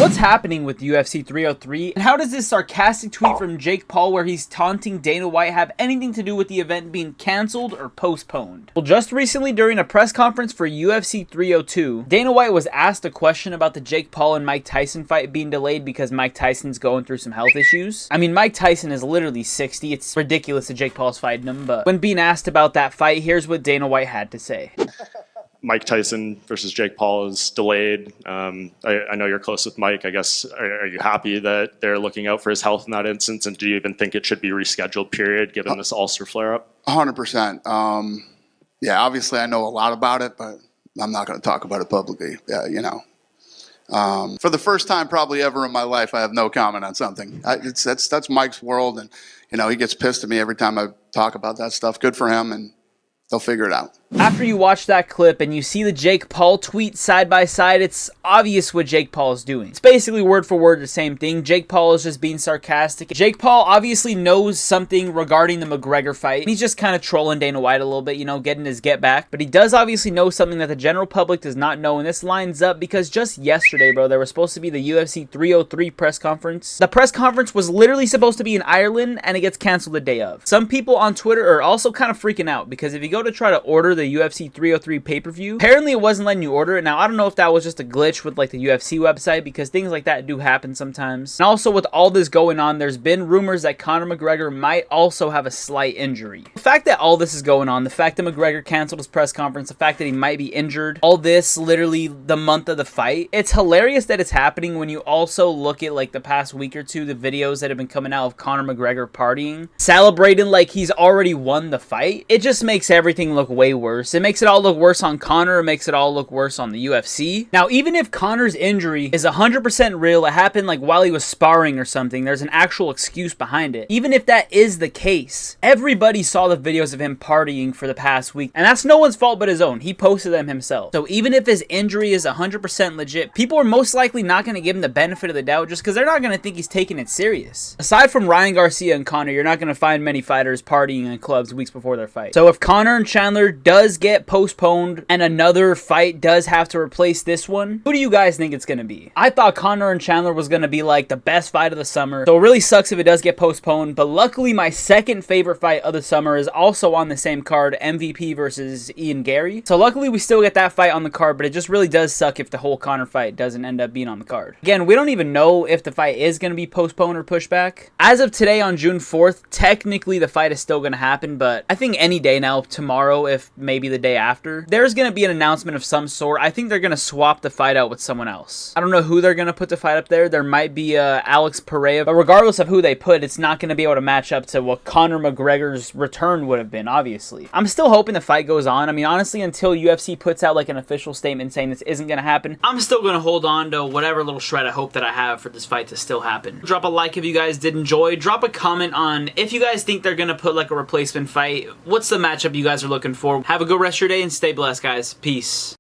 What's happening with UFC 303, and how does this sarcastic tweet from Jake Paul where he's taunting Dana White have anything to do with the event being cancelled or postponed? Well, just recently during a press conference for UFC 302, Dana White was asked a question about the Jake Paul and Mike Tyson fight being delayed because Mike Tyson's going through some health issues. I mean, Mike Tyson is literally 60. It's ridiculous that Jake Paul's fighting him, but when being asked about that fight, here's what Dana White had to say. Mike Tyson versus Jake Paul is delayed. I know you're close with Mike. I guess, are you happy that they're looking out for his health in that instance? And do you even think it should be rescheduled, period, given this ulcer flare-up? 100%. Yeah, obviously I know a lot about it, but I'm not going to talk about it publicly. Yeah, you know. For the first time probably ever in my life, I have no comment on something. That's Mike's world, and you know he gets pissed at me every time I talk about that stuff. Good for him, and they'll figure it out. After you watch that clip and you see the Jake Paul tweet side by side, it's obvious what Jake Paul is doing. It's basically word for word the same thing. Jake Paul is just being sarcastic. Jake Paul obviously knows something regarding the McGregor fight. He's just kind of trolling Dana White a little bit, you know, getting his get back. But he does obviously know something that the general public does not know, and this lines up because just yesterday, bro, there was supposed to be the UFC 303 press conference. The press conference was literally supposed to be in Ireland, and it gets canceled the day of. Some people on Twitter are also kind of freaking out because if you go to try to order the UFC 303 pay-per-view, apparently it wasn't letting you order it. Now, I don't know if that was just a glitch with like the UFC website, because things like that do happen sometimes. And also with all this going on, there's been rumors that Conor McGregor might also have a slight injury. The fact that all this is going on, the fact that McGregor canceled his press conference, the fact that he might be injured, all this literally the month of the fight, it's hilarious that it's happening when you also look at like the past week or two, the videos that have been coming out of Conor McGregor partying, celebrating like he's already won the fight. It just makes everything look way worse. It makes it all look worse on Conor. It makes it all look worse on the UFC. Now, even if Conor's injury is 100% real, it happened like while he was sparring or something, there's an actual excuse behind it. Even if that is the case, everybody saw the videos of him partying for the past week, and that's no one's fault but his own. He posted them himself. So even if his injury is 100% legit, people are most likely not going to give him the benefit of the doubt just because they're not going to think he's taking it serious. Aside from Ryan Garcia and Conor, you're not going to find many fighters partying in clubs weeks before their fight. So if Conor and Chandler does get postponed and another fight does have to replace this one, who do you guys think it's going to be? I thought Conor and Chandler was going to be like the best fight of the summer, so it really sucks if it does get postponed, but luckily my second favorite fight of the summer is also on the same card, MVP versus Ian Gary. So luckily we still get that fight on the card, but it just really does suck if the whole Conor fight doesn't end up being on the card. Again, we don't even know if the fight is going to be postponed or pushed back. As of today on June 4th, technically the fight is still going to happen, but I think any day now, tomorrow, if maybe the day after, there's going to be an announcement of some sort. I think they're going to swap the fight out with someone else. I don't know who they're going to put the fight up there. There might be Alex Pereira, but regardless of who they put, it's not going to be able to match up to what Conor McGregor's return would have been, obviously. I'm still hoping the fight goes on. I mean, honestly, until UFC puts out like an official statement saying this isn't going to happen, I'm still going to hold on to whatever little shred of hope that I have for this fight to still happen. Drop a like if you guys did enjoy. Drop a comment on if you guys think they're going to put like a replacement fight. What's the matchup you guys are looking for? Have a good rest of your day and stay blessed, guys. Peace.